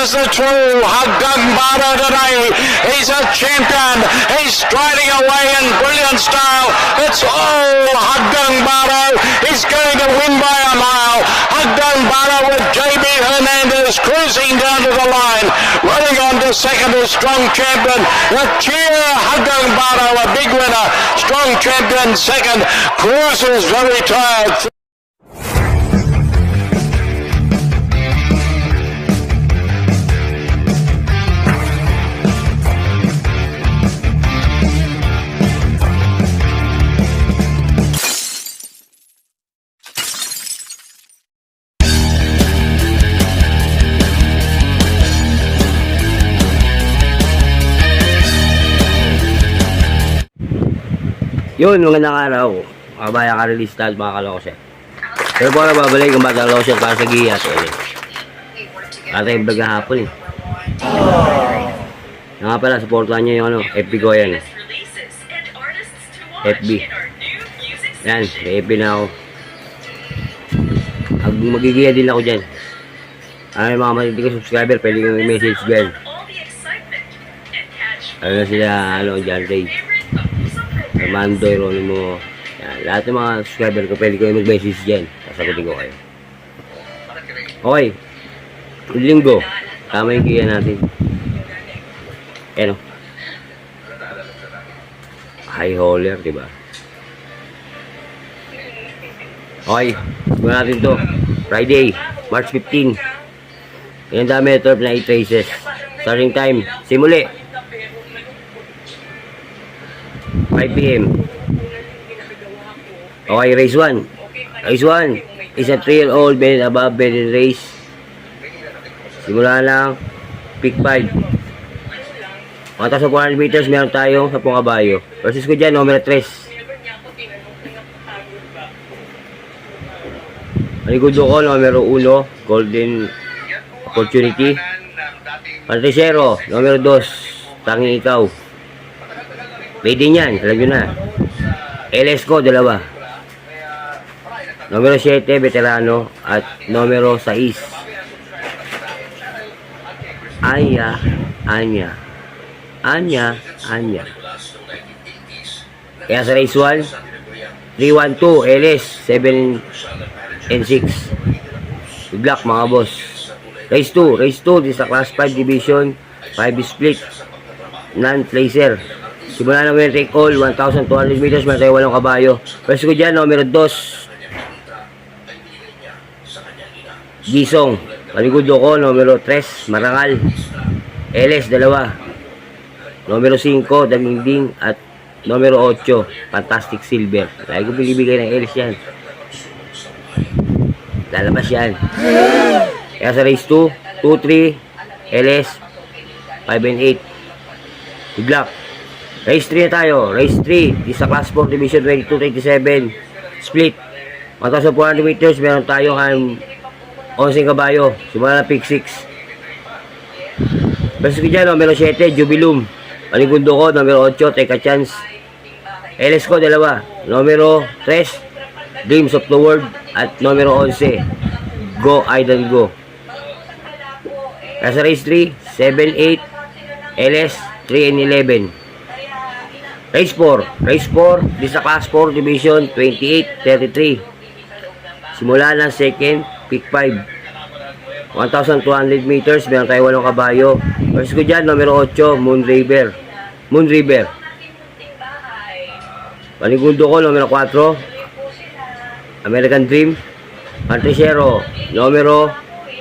is the true Haggang Bada today. He's a champion. He's striding away in brilliant style. It's all Haggang Bada. He's going to win by a mile. Haggang Bada with JB Hernandez cruising down to the line. Running on to second is Strong Champion. The cheer Haggang Bada, a big winner. Strong Champion second. Cruiser's very tired. Yun, magandang araw. Kabayan ka release tal, mga kalokosya. Pero po na babalik ang batang kalokosya para sa giyas. Atay vlog na hapon eh. Nga pala, supportan nyo yung FB ko yan. FB. Yan, may FB na ako. Magigiya din ako dyan. Ay mga matitigas subscriber, pwede kong i-message dyan. Ano sila, dyan, Ray. Armando, Ronimo, yan, lahat ng mga subscriber ko, pwede ko mag-message dyan. Sasagutin ko kayo. Okay. Linggo. Tama yung kiya natin. Yan o. High hauler, diba? Okay. Siguro natin to. Friday, March 15. Yan dami ito na 8 races. Starting time, simuli. 5 PM. Okay, race 1. Race 1 is a 3-year-old bed above bedded race. Simula lang. Pick 5. 1,400 meters, meron tayong 10 kabayo. Versus ko dyan, numero 3. Maligudo ko, numero 1, Golden Opportunity. Pantisero, numero 2, Tanging Ikaw. Pwede niyan, alam nyo na. LS ko, 2. Numero 7, Veterano. At numero 6, Anya. Kaya sa race 1, 312, LS, 7 and 6. Good luck mga boss. Race 2, this is a class 5 division, 5 split, non-placer. Simula na may take all, 1,200 meters, may tayo 8 kabayo. Pwes ko dyan, numero 2, Gisong. Paligudo ko, numero 3, Marangal. LS, 2. Numero 5, Damingding. At numero 8, Fantastic Silver. Lagi ko binibigay ng LS yan. Lalabas yan. Kaya sa race 2, 2-3, LS, 5 and 8. Good luck. Race 3 na tayo. Race 3 is a class 4 division 22-27 split. 1,400 meters. Meron tayo ng 11 kabayo. Simula na pick 6. Versus ko dyan, numero 7, Jubilum. Panigundo ko, numero 8, Take a Chance. LS ko, 2. Numero 3, Dreams of the World. At numero 11, Go Aidan Go. Kaya sa race 3, 7-8, LS, 3 and 11. Race 4, this is a class 4 division 28-33. Simula ng second, pick 5. 1,200 meters, meron tayo 8 kabayo. First ko dyan, numero 8, Moon River. Panigundo ko, numero 4, American Dream. Pantisero, numero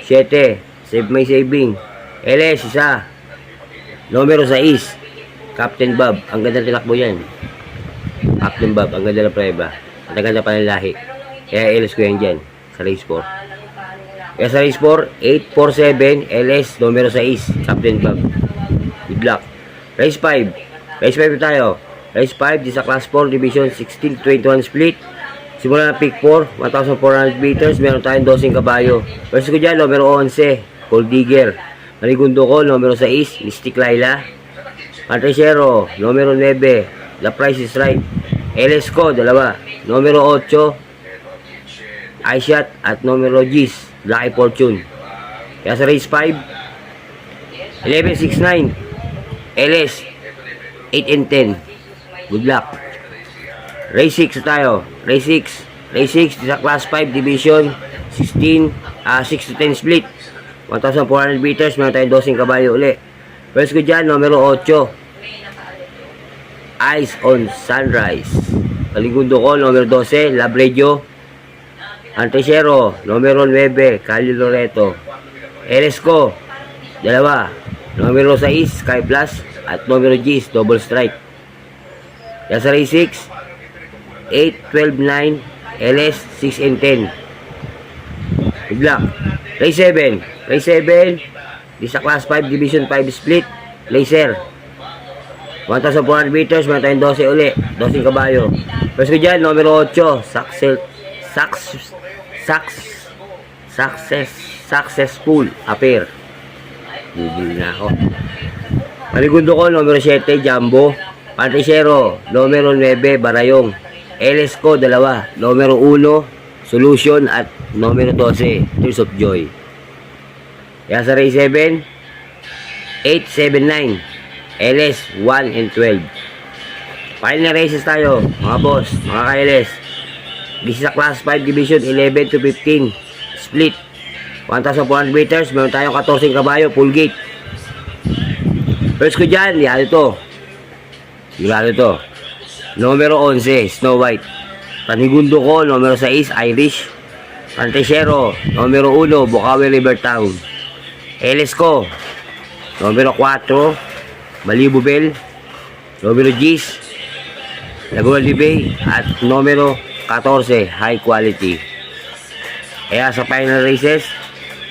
7, Save My Saving. LS, 1. Numero 6, Captain Bob. Ang ganda ng tinakbo yan. Captain Bob, ang ganda ng prueba. Ang ganda pa ng lahi. Kaya LS ko yan dyan sa race 4. Kaya sa race 4, 847 LS numero 6, Captain Bob. Good luck. Race 5. Race 5 tayo. Race 5, this is a class 4 division 16-21 split. Simula na pick 4, 1,400 meters, meron tayong 12 kabayo. First ko dyan, numero 11, Gold Digger. Maligundo ko, numero 6, Mystic Laila. Pantisero, numero 9, The Price is Right. LS ko, 2. Numero 8, iShot. At numero 10, Lucky Fortune. Kaya sa race 5, 1169. LS 8 and 10. Good luck. Race 6 tayo. Race 6. Race 6 sa class 5 division 16 6 to 10 split. 1,400 meters, meron tayong 12 kabayo uli. First ko dyan, numero 8. Eyes on Sunrise. Kaligundo ko, numero 12, Lab Radio. Antesero, numero 9, Cali Loreto. LS ko, 2. Numero 6, Sky Plus. At numero G's, Double Strike. Yan sa race 6, 8, 12, 9, LS 6 and 10. Good luck. Race 7. Race 7. Di sa class 5, division 5 split. Laser. 1,400 meters, meron tayong 12 uli. 12 kabayo. First ko dyan, numero 8. Successful Appear. Bibili na ako. Maligundo ko, numero 7, Jumbo. Pantisero, numero 9, Barayong. LS ko, 2. Numero 1, Solution. At numero 12, Tears of Joy. Yan sa race 7, 8, 7, 9. LS 1 and 12. Final races tayo, mga boss, mga ka-LS. This is a class 5 division 11 to 15 split. 1,400 meters, meron tayong 14 kabayo, full gate. First ko dyan, yan ito. Sigurado ito. Numero 11, Snow White. Panigundo ko, numero 6, Irish. Pantisero, numero 1, Bukawi River Town. LS ko, numero 4, Malibu Bell. Numero G's, Laguna Bay. At numero 14, High Quality. Kaya sa final races,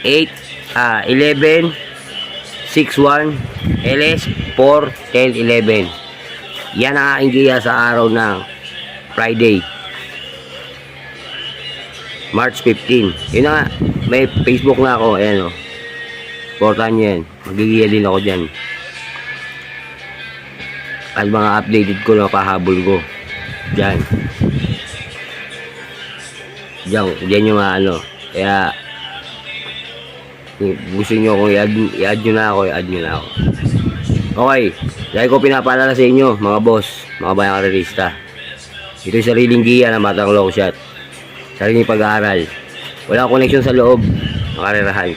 11, 6-1, LS 4, 10, 11. Yan ang aking giya sa araw ng Friday, March 15. Yun na, may Facebook na ako. Ayan o. Supportan nyo yan. Magigiya din ako dyan. At mga updated ko na pahabol ko. Dyan. Dyan yung ano. Kaya, kung gusto nyo kung i-add nyo na ako, i-add nyo na ako. Okay. Dahil ko pinapaalala sa inyo, mga boss, mga bayang karerista. Ito yung sariling giya na matang long shot. Sariling pag-aaral. Wala connection sa loob, makarerahan.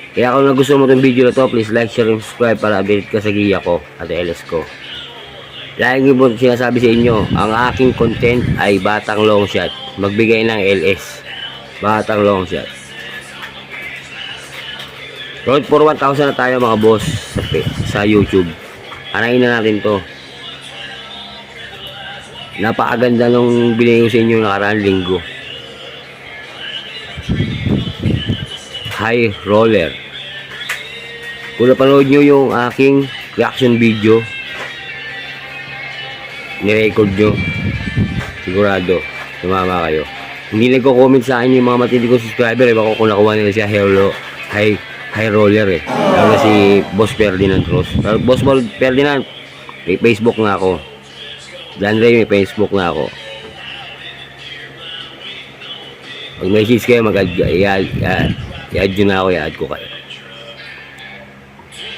Kaya kung nagustuhan mo itong video na to, please like, share, and subscribe para update ka sa giya ko at LS ko. Lagi mo sinasabi sa inyo, ang aking content ay batang long shot. Magbigay ng LS. Batang long shot. Road for 1,000 na tayo mga boss sa YouTube. Anayin na natin to. Napakaganda nung binigay ko sa inyo nakaraang linggo. High Roller. Kung napanood nyo yung aking reaction video, nirecord nyo, sigurado tumama kayo. Hindi nagko-comment sa akin yung mga matindi kong subscriber. Iba ko kung nakuha nila siya High Roller eh. Lalo si Boss Ferdinand Cruz. Boss Ferdinand, may Facebook nga ako. Dan Ray, may Facebook nga ako. Pag message kayo, i-add nyo na ako, i-add ko kayo.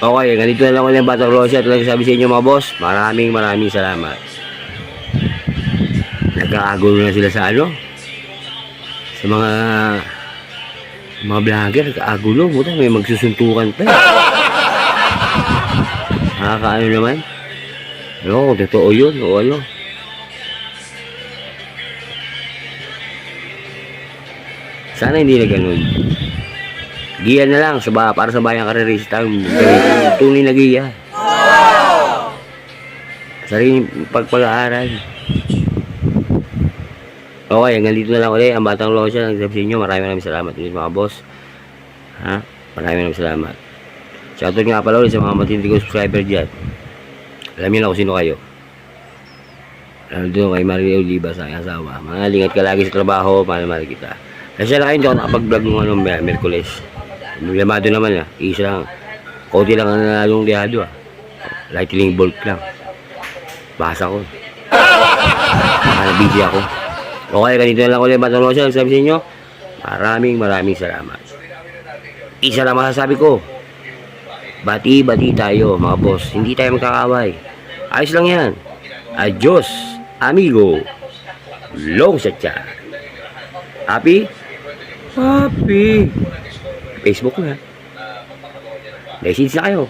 Okay, ganito na lang ulit yung Batang Long Shot. Lang sabi sa inyo mga boss, maraming salamat. Nagkakagulo na sila sa ano? Sa mga vlogger, nagkakagulo. Buta, may magsusuntukan pa. Nakakaano naman? Ano, kung totoo yun o ano. Sana hindi na ganun. Giya na lang para sa bayang karerista. Tunay na giya. Sariling pag-aaral. Okay, hanggang dito na lang ulit ang Batang Long Shot. Nagsabi sa inyo, maraming salamat ulit mga boss. Maraming salamat. Shoutout nga pala ulit sa mga matindi ko subscriber dyan. Alam niyo na kung sino kayo. Lalo doon kay Maria Oliva sa aking asawa. Mga lingat ka lagi sa trabaho, mahal kita. Kasi na kayo, hindi ako nakapag-vlog ng Merkules. Lamado naman isa lang. Kunti lang ang nalong dihado Lightning bolt lang. Basa ko. Busy ako. Okay, ganito na lang ulit Batang Long Shot. Sabi sa inyo, maraming salamat. Isa lang masasabi ko. Bati-bati tayo, mga boss. Hindi tayo magkakaway. Ayos lang yan. Adios, amigo. Long sa chat. Happy? Happy. Facebook na. Message na kayo.